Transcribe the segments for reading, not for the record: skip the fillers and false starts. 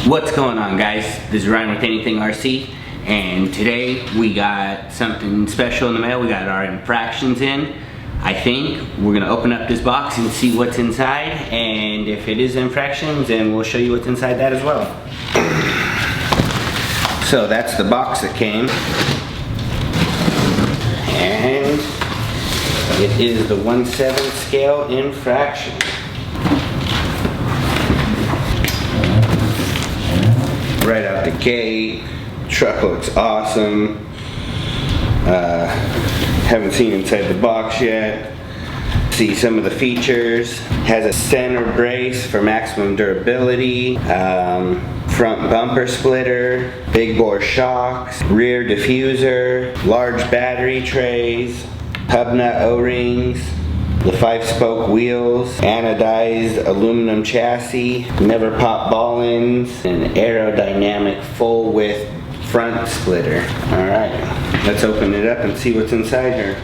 What's going on, guys? This is Ryan with Anything RC, and today we got something special in the mail. We got our infractions in. I think we're gonna open up this box and see what's inside, and if it is infractions, then we'll show you what's inside that as well. So that's the box that came, and it is the 1/7 scale infraction. Right out the gate, truck looks awesome. Haven't seen inside the box yet. See some of the features. Has a center brace for maximum durability, front bumper splitter, big bore shocks, rear diffuser, large battery trays, hub nut O-rings, the 5-spoke wheels, anodized aluminum chassis, never pop ball ends, and aerodynamic full width front splitter. Alright, let's open it up and see what's inside here.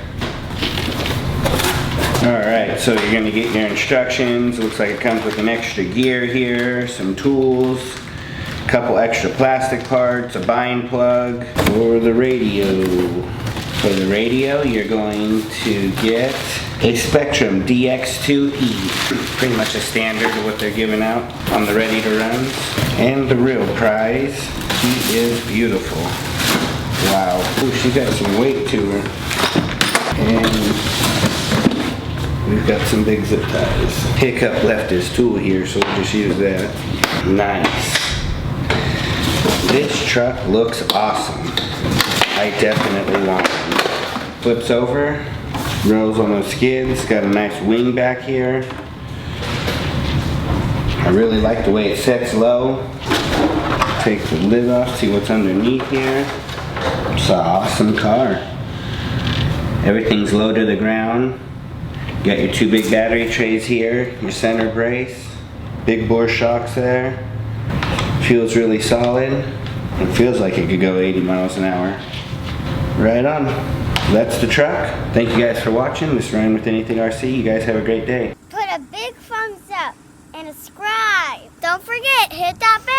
Alright, so you're going to get your instructions. Looks like it comes with an extra gear here, some tools, a couple extra plastic parts, a bind plug for the radio. For the radio, you're going to get a Spectrum DX2E, pretty much a standard of what they're giving out on the ready to runs. And the real prize, she is beautiful. Wow, ooh, she's got some weight to her. And we've got some big zip ties. Hiccup left his tool here, so we'll just use that. Nice. This truck looks awesome. I definitely want one. Flips over, rolls on those skids, got a nice wing back here. I really like the way it sets low. Take the lid off, see what's underneath here. It's an awesome car. Everything's low to the ground. You got your 2 big battery trays here, your center brace, big bore shocks there. Feels really solid. It feels like it could go 80 miles an hour. Right on. That's the truck. Thank you guys for watching. This is Ryan with Anything RC. You guys have a great day. Put a big thumbs up and subscribe. Don't forget, hit that bell.